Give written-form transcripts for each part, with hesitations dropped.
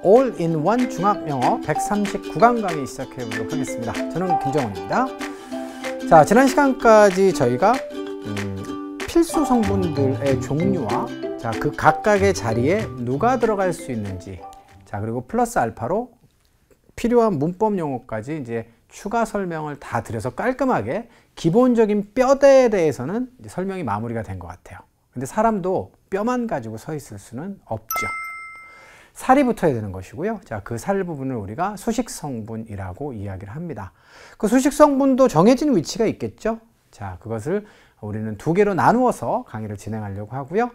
올인원 중학영어 139강 강의 시작해 보도록 하겠습니다. 저는 김정원입니다. 자, 지난 시간까지 저희가 필수 성분들의 종류와 그 각각의 자리에 누가 들어갈 수 있는지, 그리고 플러스 알파로 필요한 문법 용어까지 이제 추가 설명을 다 드려서 깔끔하게 기본적인 뼈대에 대해서는 이제 설명이 마무리가 된 것 같아요. 근데 사람도 뼈만 가지고 서 있을 수는 없죠. 살이 붙어야 되는 것이고요. 그 살 부분을 우리가 수식 성분이라고 이야기를 합니다. 그 수식 성분도 정해진 위치가 있겠죠. 그것을 우리는 두 개로 나누어서 강의를 진행하려고 하고요.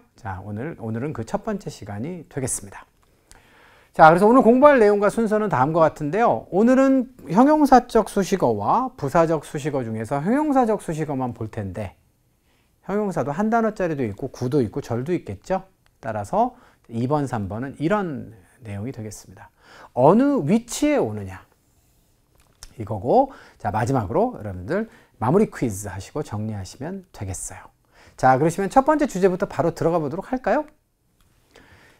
오늘은 그 첫 번째 시간이 되겠습니다. 그래서 오늘 공부할 내용과 순서는 다음과 같은데요. 오늘은 형용사적 수식어와 부사적 수식어 중에서 형용사적 수식어만 볼 텐데, 형용사도 한 단어짜리도 있고 구도 있고 절도 있겠죠. 따라서 2번, 3번은 이런 내용이 되겠습니다. 어느 위치에 오느냐, 이거고, 마지막으로 여러분들 마무리 퀴즈 하시고 정리하시면 되겠어요. 그러시면 첫 번째 주제부터 바로 들어가 보도록 할까요?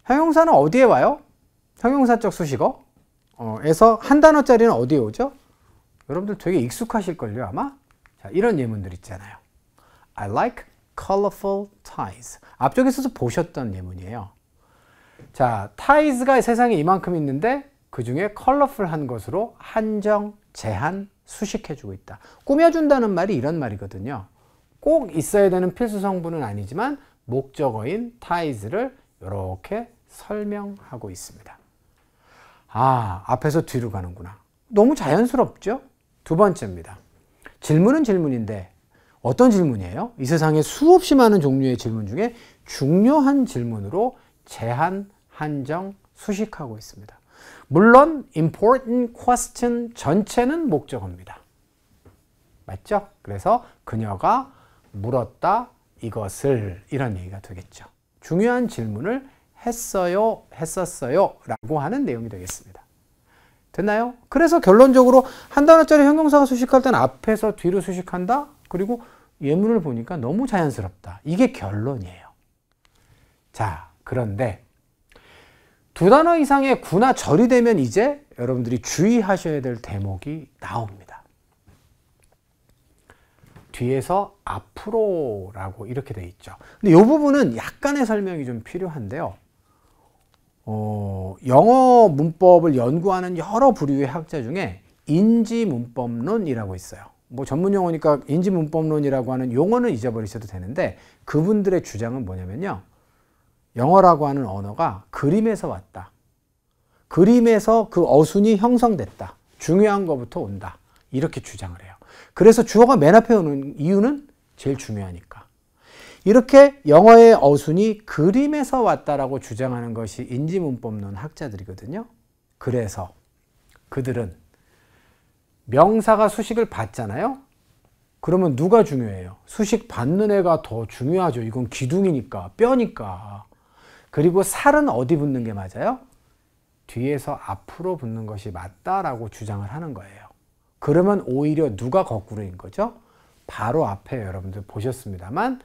형용사는 어디에 와요? 형용사적 수식어 에서 한 단어짜리는 어디에 오죠? 여러분들 되게 익숙하실걸요, 아마? 이런 예문들 있잖아요. I like colorful ties. 앞쪽에서도 보셨던 예문이에요. ties가 세상에 이만큼 있는데 그 중에 컬러풀한 것으로 한정, 제한, 수식해주고 있다. 꾸며준다는 말이 이런 말이거든요. 꼭 있어야 되는 필수 성분은 아니지만 목적어인 ties를 이렇게 설명하고 있습니다. 앞에서 뒤로 가는구나. 너무 자연스럽죠? 두 번째입니다. 질문은 질문인데 어떤 질문이에요? 이 세상에 수없이 많은 종류의 질문 중에 중요한 질문으로 제한, 한정, 수식하고 있습니다. 물론 important question 전체는 목적어입니다. 맞죠? 그래서 그녀가 물었다 이것을, 이런 얘기가 되겠죠. 중요한 질문을 했어요, 했었어요 라고 하는 내용이 되겠습니다. 됐나요? 그래서 결론적으로 한 단어짜리 형용사가 수식할 때는 앞에서 뒤로 수식한다. 그리고 예문을 보니까 너무 자연스럽다. 이게 결론이에요. 그런데 두 단어 이상의 구나 절이 되면 이제 여러분들이 주의하셔야 될 대목이 나옵니다. 뒤에서 앞으로라고 이렇게 돼 있죠. 근데 이 부분은 약간의 설명이 좀 필요한데요. 영어 문법을 연구하는 여러 부류의 학자 중에 인지문법론이라고 있어요. 전문 용어니까 인지문법론이라고 하는 용어는 잊어버리셔도 되는데, 그분들의 주장은 뭐냐면요. 영어라고 하는 언어가 그림에서 왔다. 그림에서 그 어순이 형성됐다. 중요한 것부터 온다. 이렇게 주장을 해요. 그래서 주어가 맨 앞에 오는 이유는 제일 중요하니까. 이렇게 영어의 어순이 그림에서 왔다라고 주장하는 것이 인지문법론 학자들이거든요. 그래서 그들은 명사가 수식을 받잖아요. 그러면 누가 중요해요? 수식 받는 애가 더 중요하죠. 이건 기둥이니까, 뼈니까. 그리고 살은 어디 붙는 게 맞아요? 뒤에서 앞으로 붙는 것이 맞다라고 주장을 하는 거예요. 그러면 오히려 누가 거꾸로인 거죠? 바로 앞에 여러분들 보셨습니다만,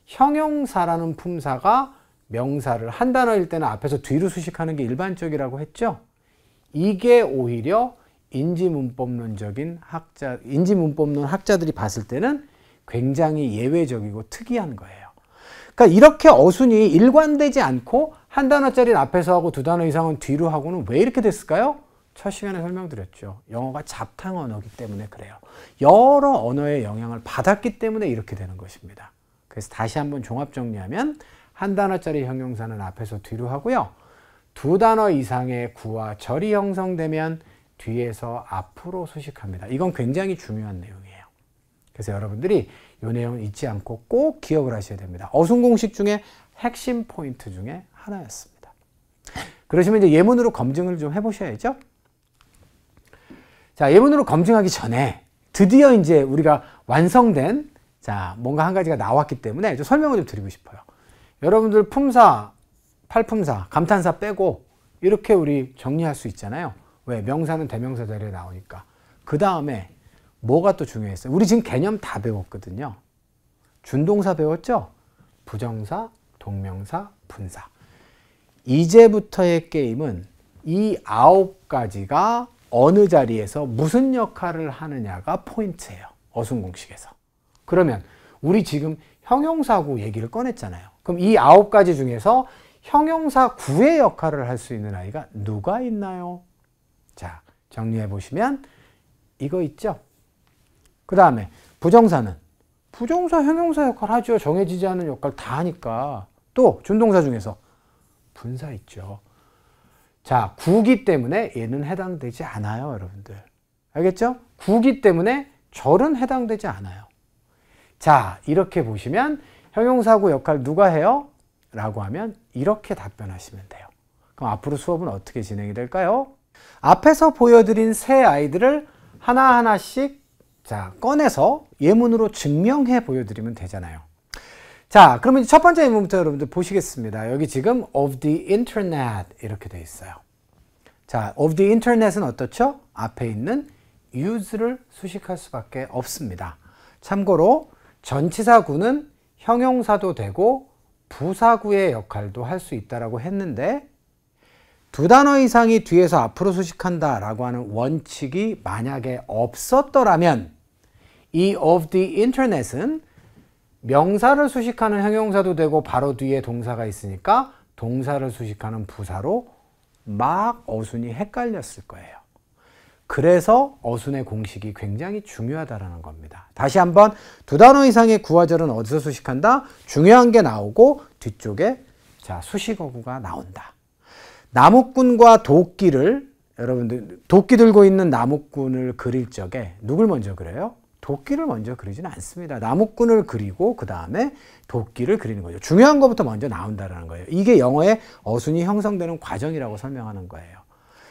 형용사라는 품사가 명사를 한 단어일 때는 앞에서 뒤로 수식하는 게 일반적이라고 했죠? 이게 오히려 인지문법론 학자들이 봤을 때는 굉장히 예외적이고 특이한 거예요. 그러니까 이렇게 어순이 일관되지 않고 한 단어짜리는 앞에서 하고 두 단어 이상은 뒤로 하고는 왜 이렇게 됐을까요? 첫 시간에 설명드렸죠. 영어가 잡탕 언어이기 때문에 그래요. 여러 언어의 영향을 받았기 때문에 이렇게 되는 것입니다. 그래서 다시 한번 종합 정리하면 한 단어짜리 형용사는 앞에서 뒤로 하고요. 두 단어 이상의 구와 절이 형성되면 뒤에서 앞으로 수식합니다. 이건 굉장히 중요한 내용이에요. 그래서 여러분들이 이 내용을 잊지 않고 꼭 기억을 하셔야 됩니다. 어순 공식 중에 핵심 포인트 중에 하나였습니다. 그러시면 이제 예문으로 검증을 좀 해보셔야죠. 예문으로 검증하기 전에 드디어 이제 우리가 완성된 뭔가 한 가지가 나왔기 때문에 좀 설명을 좀 드리고 싶어요. 여러분들 품사, 팔품사, 감탄사 빼고 이렇게 우리 정리할 수 있잖아요. 왜? 명사는 대명사 자리에 나오니까. 그 다음에 뭐가 또 중요했어요? 우리 지금 개념 다 배웠거든요. 준동사 배웠죠? 부정사, 동명사, 분사. 이제부터의 게임은 이 9가지가 어느 자리에서 무슨 역할을 하느냐가 포인트예요. 어순공식에서. 그러면 우리 지금 형용사구 얘기를 꺼냈잖아요. 그럼 이 9가지 중에서 형용사 구의 역할을 할 수 있는 아이가 누가 있나요? 자, 정리해 보시면 이거 있죠? 그 다음에 부정사는 부정사 형용사 역할 하죠. 정해지지 않은 역할 다 하니까. 또 준동사 중에서 분사 있죠. 자, 구기 때문에 얘는 해당되지 않아요, 여러분들. 알겠죠? 구기 때문에 절은 해당되지 않아요. 자, 이렇게 보시면 형용사구 역할 누가 해요? 라고 하면 이렇게 답변하시면 돼요. 그럼 앞으로 수업은 어떻게 진행이 될까요? 앞에서 보여드린 세 아이들을 하나하나씩 자, 꺼내서 예문으로 증명해 보여드리면 되잖아요. 자, 그러면 첫 번째 예문부터 여러분들 보시겠습니다. 여기 지금 of the internet 이렇게 돼 있어요. 자, of the internet은 어떻죠? 앞에 있는 use를 수식할 수밖에 없습니다. 참고로 전치사구는 형용사도 되고 부사구의 역할도 할 수 있다라고 했는데 두 단어 이상이 뒤에서 앞으로 수식한다라고 하는 원칙이 만약에 없었더라면 이 of the internet은 명사를 수식하는 형용사도 되고 바로 뒤에 동사가 있으니까 동사를 수식하는 부사로 막 어순이 헷갈렸을 거예요. 그래서 어순의 공식이 굉장히 중요하다는 겁니다. 다시 한번 두 단어 이상의 구화절은 어디서 수식한다? 중요한 게 나오고 뒤쪽에 자 수식어구가 나온다. 나무꾼과 도끼를 여러분들 도끼 들고 있는 나무꾼을 그릴 적에 누굴 먼저 그려요? 도끼를 먼저 그리지는 않습니다. 나무꾼을 그리고 그 다음에 도끼를 그리는 거죠. 중요한 것부터 먼저 나온다는 거예요. 이게 영어의 어순이 형성되는 과정이라고 설명하는 거예요.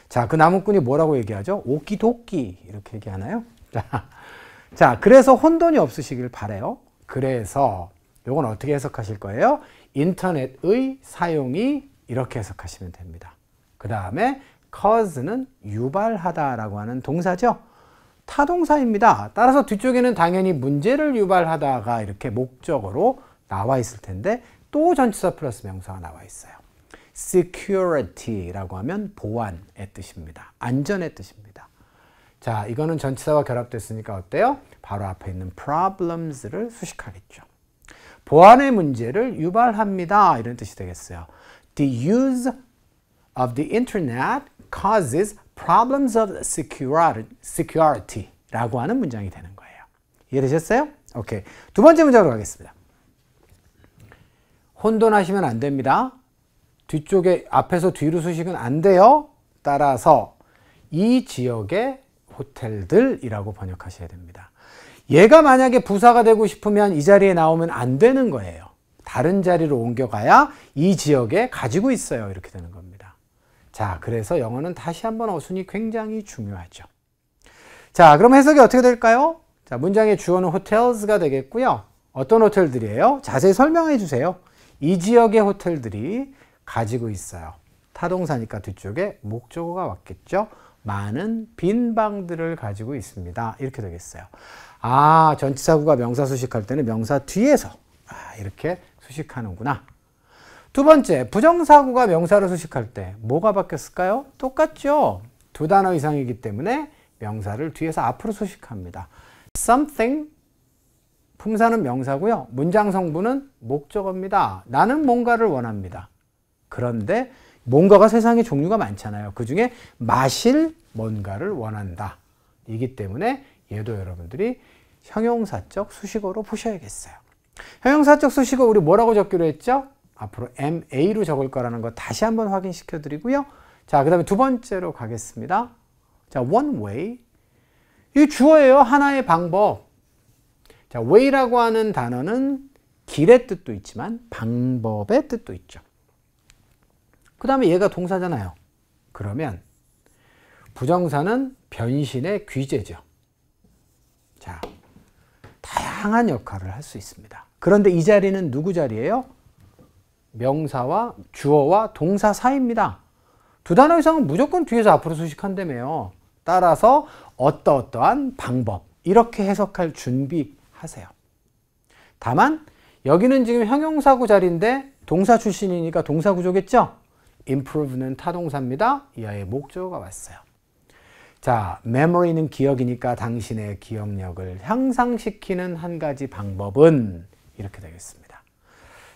자, 그 나무꾼이 뭐라고 얘기하죠? 오키도끼 이렇게 얘기하나요? 자, 그래서 혼돈이 없으시길 바라요. 그래서 이건 어떻게 해석하실 거예요? 인터넷의 사용이 이렇게 해석하시면 됩니다. 그 다음에 cause는 유발하다라고 하는 동사죠. 타동사입니다. 따라서 뒤쪽에는 당연히 문제를 유발하다가 이렇게 목적어로 나와 있을 텐데 또 전치사 플러스 명사가 나와 있어요. security라고 하면 보안의 뜻입니다. 안전의 뜻입니다. 자, 이거는 전치사와 결합됐으니까 어때요? 바로 앞에 있는 problems를 수식하겠죠. 보안의 문제를 유발합니다. 이런 뜻이 되겠어요. The use of the internet causes problems of security 라고 하는 문장이 되는 거예요. 이해되셨어요? 오케이. 두 번째 문장으로 가겠습니다. 혼돈하시면 안 됩니다. 뒤쪽에 앞에서 뒤로 수식은 안 돼요. 따라서 이 지역의 호텔들이라고 번역하셔야 됩니다. 얘가 만약에 부사가 되고 싶으면 이 자리에 나오면 안 되는 거예요. 다른 자리로 옮겨가야 이 지역에 가지고 있어요. 이렇게 되는 겁니다. 자, 그래서 영어는 다시 한번 어순이 굉장히 중요하죠. 자, 그럼 해석이 어떻게 될까요? 자, 문장의 주어는 hotels가 되겠고요. 어떤 호텔들이에요? 자세히 설명해 주세요. 이 지역의 호텔들이 가지고 있어요. 타동사니까 뒤쪽에 목적어가 왔겠죠. 많은 빈 방들을 가지고 있습니다. 이렇게 되겠어요. 아, 전치사구가 명사 수식할 때는 명사 뒤에서 이렇게 수식하는구나. 두 번째, 부정사구가 명사를 수식할 때 뭐가 바뀌었을까요? 똑같죠. 두 단어 이상이기 때문에 명사를 뒤에서 앞으로 수식합니다. something, 품사는 명사고요. 문장 성분은 목적어입니다. 나는 뭔가를 원합니다. 그런데 뭔가가 세상에 종류가 많잖아요. 그 중에 마실 뭔가를 원한다. 이기 때문에 얘도 여러분들이 형용사적 수식어로 보셔야겠어요. 형용사적 수식어 우리 뭐라고 적기로 했죠? 앞으로 MA로 적을 거라는 거 다시 한번 확인시켜 드리고요. 자, 그 다음에 두 번째로 가겠습니다. 자, one way. 이 주어예요. 하나의 방법. 자, way라고 하는 단어는 길의 뜻도 있지만 방법의 뜻도 있죠. 그 다음에 얘가 동사잖아요. 그러면 부정사는 변신의 귀재죠. 자, 다양한 역할을 할 수 있습니다. 그런데 이 자리는 누구 자리예요? 명사와 주어와 동사 사이입니다. 두 단어 이상은 무조건 뒤에서 앞으로 수식한다며요. 따라서 어떠어떠한 방법 이렇게 해석할 준비하세요. 다만 여기는 지금 형용사구 자리인데 동사 출신이니까 동사 구조겠죠? improve는 타동사입니다. 이하의 목적어가 왔어요. 자, memory는 기억이니까 당신의 기억력을 향상시키는 한 가지 방법은 이렇게 되겠습니다.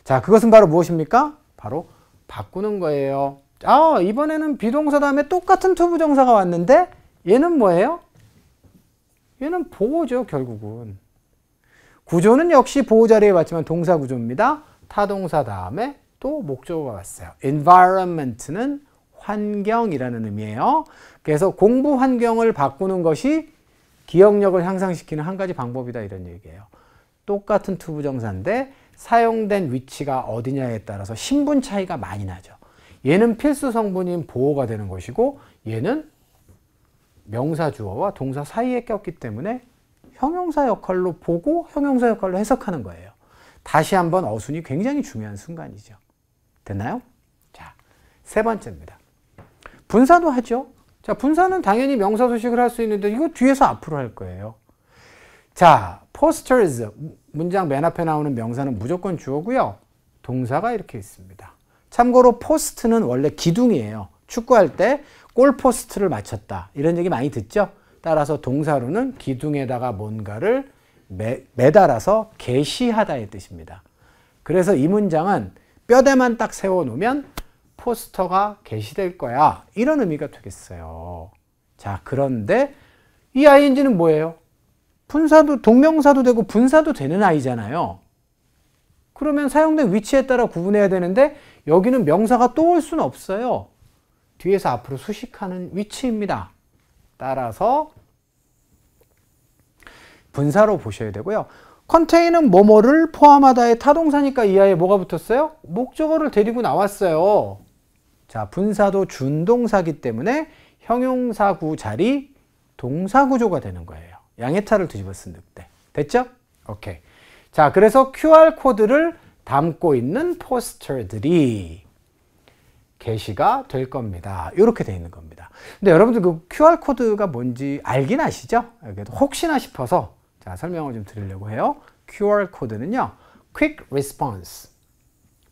자, 그것은 바로 무엇입니까? 바로 바꾸는 거예요. 아, 이번에는 비동사 다음에 똑같은 투부정사가 왔는데 얘는 뭐예요? 얘는 보호죠, 결국은. 구조는 역시 보호 자리에 왔지만 동사 구조입니다. 타동사 다음에 또 목적어가 왔어요. environment는 환경이라는 의미예요. 그래서 공부 환경을 바꾸는 것이 기억력을 향상시키는 한 가지 방법이다, 이런 얘기예요. 똑같은 투부정사인데 사용된 위치가 어디냐에 따라서 신분 차이가 많이 나죠. 얘는 필수 성분인 보호가 되는 것이고 얘는 명사 주어와 동사 사이에 꼈기 때문에 형용사 역할로 보고 형용사 역할로 해석하는 거예요. 다시 한번 어순이 굉장히 중요한 순간이죠. 됐나요? 자, 세 번째입니다. 분사도 하죠. 자, 분사는 당연히 명사 수식을 할 수 있는데 이거 뒤에서 앞으로 할 거예요. 자, posters 문장 맨 앞에 나오는 명사는 무조건 주어고요. 동사가 이렇게 있습니다. 참고로 포스트는 원래 기둥이에요. 축구할 때 골포스트를 맞췄다, 이런 얘기 많이 듣죠. 따라서 동사로는 기둥에다가 뭔가를 매달아서 게시하다의 뜻입니다. 그래서 이 문장은 뼈대만 딱 세워놓으면 포스터가 게시될 거야, 이런 의미가 되겠어요. 자, 그런데 이 ing는 뭐예요? 분사도 동명사도 되고 분사도 되는 아이잖아요. 그러면 사용된 위치에 따라 구분해야 되는데 여기는 명사가 또 올 수는 없어요. 뒤에서 앞으로 수식하는 위치입니다. 따라서 분사로 보셔야 되고요. 컨테이는 뭐뭐를 포함하다의 타동사니까 이하에 뭐가 붙었어요? 목적어를 데리고 나왔어요. 자, 분사도 준동사기 때문에 형용사구 자리 동사구조가 되는 거예요. 양해탈을 뒤집어 쓴 늑대. 됐죠? 오케이. 자, 그래서 QR코드를 담고 있는 포스터들이 게시가 될 겁니다. 이렇게 되어 있는 겁니다. 근데 여러분들 그 QR코드가 뭔지 알긴 아시죠? 혹시나 싶어서 자, 설명을 좀 드리려고 해요. QR코드는요, Quick Response,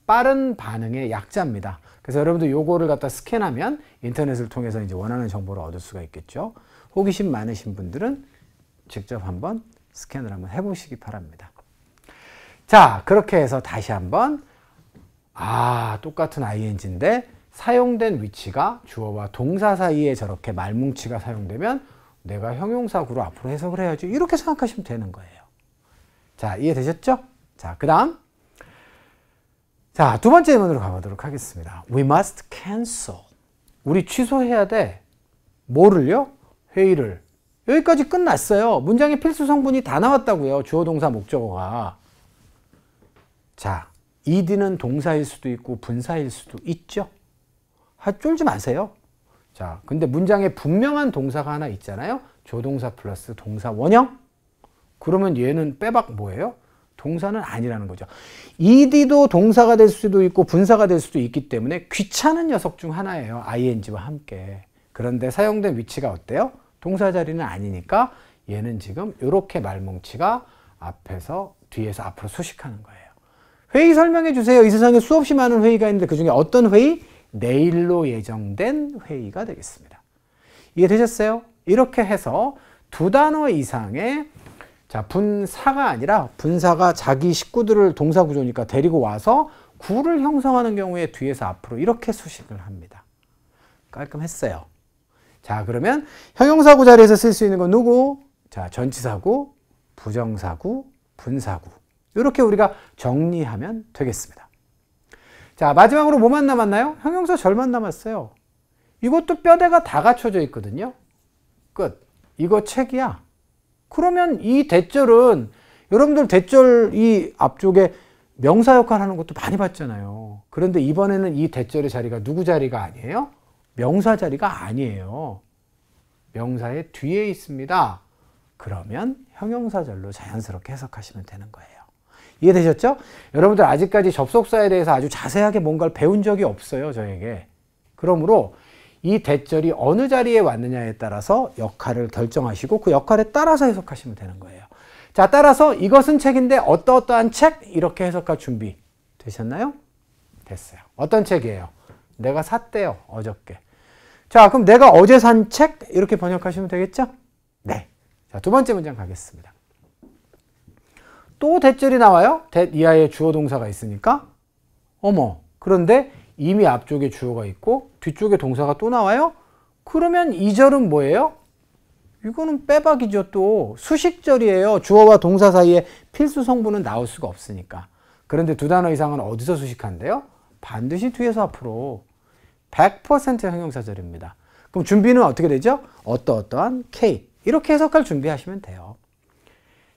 빠른 반응의 약자입니다. 그래서 여러분들 요거를 갖다 스캔하면 인터넷을 통해서 이제 원하는 정보를 얻을 수가 있겠죠. 호기심 많으신 분들은 직접 한번 스캔을 한번 해보시기 바랍니다. 자, 그렇게 해서 다시 한번 똑같은 ing인데 사용된 위치가 주어와 동사 사이에 저렇게 말뭉치가 사용되면 내가 형용사구로 앞으로 해석을 해야지, 이렇게 생각하시면 되는 거예요. 자, 이해되셨죠? 자, 그 다음 자, 두 번째 예문으로 가보도록 하겠습니다. We must cancel. 우리 취소해야 돼. 뭐를요? 회의를. 여기까지 끝났어요. 문장의 필수 성분이 다 나왔다고요. 주어, 동사, 목적어가. 자, ed는 동사일 수도 있고 분사일 수도 있죠. 쫄지 마세요. 자, 근데 문장에 분명한 동사가 하나 있잖아요. 조동사 플러스 동사 원형. 그러면 얘는 빼박 뭐예요? 동사는 아니라는 거죠. ed도 동사가 될 수도 있고 분사가 될 수도 있기 때문에 귀찮은 녀석 중 하나예요. ing와 함께. 그런데 사용된 위치가 어때요? 동사 자리는 아니니까 얘는 지금 이렇게 말뭉치가 뒤에서 앞으로 수식하는 거예요. 회의 설명해 주세요. 이 세상에 수없이 많은 회의가 있는데 그중에 어떤 회의? 내일로 예정된 회의가 되겠습니다. 이해되셨어요? 이렇게 해서 두 단어 이상의 자, 분사가 아니라 분사가 자기 식구들을 동사 구조니까 데리고 와서 구를 형성하는 경우에 뒤에서 앞으로 이렇게 수식을 합니다. 깔끔했어요. 자, 그러면 형용사구 자리에서 쓸 수 있는 건 누구? 자, 전치사구, 부정사구, 분사구. 이렇게 우리가 정리하면 되겠습니다. 자, 마지막으로 뭐만 남았나요? 형용사 절만 남았어요. 이것도 뼈대가 다 갖춰져 있거든요. 끝. 이거 책이야. 그러면 이 대절은 여러분들 대절 이 앞쪽에 명사 역할 하는 것도 많이 봤잖아요. 그런데 이번에는 이 대절의 자리가 누구 자리가 아니에요? 명사 자리가 아니에요. 명사의 뒤에 있습니다. 그러면 형용사절로 자연스럽게 해석하시면 되는 거예요. 이해되셨죠? 여러분들 아직까지 접속사에 대해서 아주 자세하게 뭔가를 배운 적이 없어요, 저에게. 그러므로 이 대절이 어느 자리에 왔느냐에 따라서 역할을 결정하시고 그 역할에 따라서 해석하시면 되는 거예요. 자, 따라서 이것은 책인데 어떠어떠한 책? 이렇게 해석할 준비 되셨나요? 됐어요. 어떤 책이에요? 내가 샀대요. 어저께. 자, 그럼 내가 어제 산 책 이렇게 번역하시면 되겠죠? 네. 자, 두 번째 문장 가겠습니다. 또 that절이 나와요. that 이하에 주어 동사가 있으니까. 어머, 그런데 이미 앞쪽에 주어가 있고 뒤쪽에 동사가 또 나와요? 그러면 이 절은 뭐예요? 이거는 빼박이죠. 또 수식절이에요. 주어와 동사 사이에 필수 성분은 나올 수가 없으니까. 그런데 두 단어 이상은 어디서 수식한대요? 반드시 뒤에서 앞으로. 100% 형용사절입니다. 그럼 준비는 어떻게 되죠? 어떠어떠한 케이크. 이렇게 해석할 준비하시면 돼요.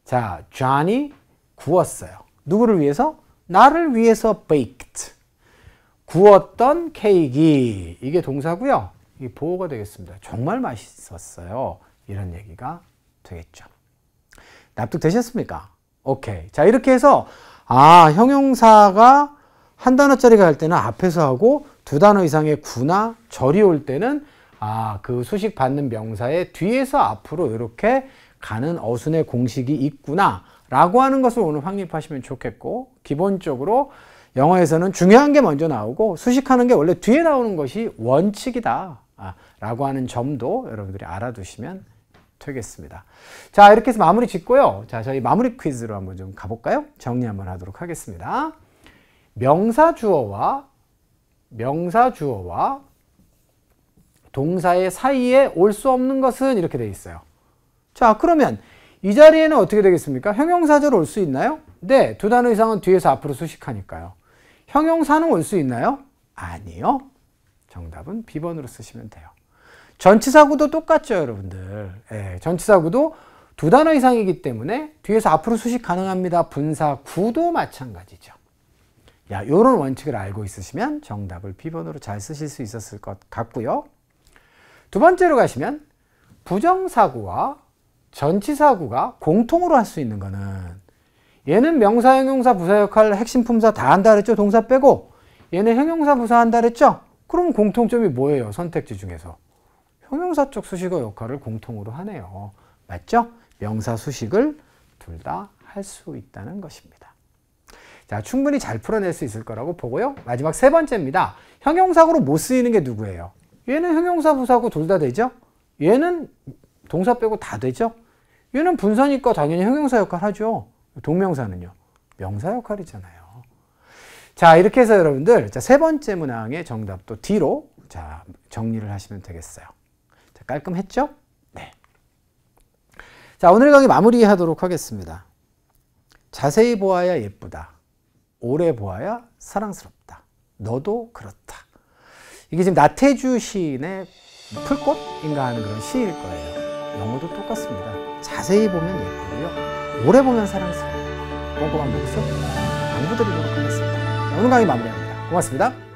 자, Johnny 구웠어요. 누구를 위해서? 나를 위해서 baked. 구웠던 케이크. 이게 동사고요. 이게 보호가 되겠습니다. 정말 맛있었어요. 이런 얘기가 되겠죠. 납득되셨습니까? 오케이. 자, 이렇게 해서 형용사가 한 단어짜리가 할 때는 앞에서 하고 두 단어 이상의 구나 절이 올 때는 그 수식 받는 명사의 뒤에서 앞으로 이렇게 가는 어순의 공식이 있구나 라고 하는 것을 오늘 확립하시면 좋겠고, 기본적으로 영어에서는 중요한 게 먼저 나오고 수식하는 게 원래 뒤에 나오는 것이 원칙이다 라고 하는 점도 여러분들이 알아두시면 되겠습니다. 자, 이렇게 해서 마무리 짓고요. 자, 저희 마무리 퀴즈로 한번 좀 가볼까요? 정리 한번 하도록 하겠습니다. 명사 주어와 동사의 사이에 올 수 없는 것은 이렇게 되어 있어요. 자, 그러면 이 자리에는 어떻게 되겠습니까? 형용사절 올 수 있나요? 네, 두 단어 이상은 뒤에서 앞으로 수식하니까요. 형용사는 올 수 있나요? 아니요. 정답은 B번으로 쓰시면 돼요. 전치사구도 똑같죠, 여러분들. 예, 전치사구도 두 단어 이상이기 때문에 뒤에서 앞으로 수식 가능합니다. 분사구도 마찬가지죠. 야, 요런 원칙을 알고 있으시면 정답을 B번으로 잘 쓰실 수 있었을 것 같고요. 두 번째로 가시면 부정사구와 전치사구가 공통으로 할 수 있는 거는, 얘는 명사, 형용사, 부사 역할, 핵심 품사 다 한다 그랬죠? 동사 빼고. 얘는 형용사, 부사 한다 그랬죠? 그럼 공통점이 뭐예요? 선택지 중에서. 형용사 쪽 수식어 역할을 공통으로 하네요. 맞죠? 명사, 수식을 둘 다 할 수 있다는 것입니다. 자, 충분히 잘 풀어낼 수 있을 거라고 보고요. 마지막 세 번째입니다. 형용사구로 못 쓰이는 게 누구예요? 얘는 형용사, 부사고 둘 다 되죠? 얘는 동사 빼고 다 되죠? 얘는 분사니까 당연히 형용사 역할 하죠. 동명사는요? 명사 역할이잖아요. 자, 이렇게 해서 여러분들, 자, 세 번째 문항의 정답도 D로 자, 정리를 하시면 되겠어요. 자, 깔끔했죠? 네. 자, 오늘 강의 마무리하도록 하겠습니다. 자세히 보아야 예쁘다. 오래 보아야 사랑스럽다. 너도 그렇다. 이게 지금 나태주 시인의 풀꽃인가 하는 그런 시일 거예요. 영어도 똑같습니다. 자세히 보면 예쁘고요. 오래 보면 사랑스러워요. 꼼꼼한 복습 강구드리도록 하겠습니다. 오늘 강의 마무리합니다. 고맙습니다.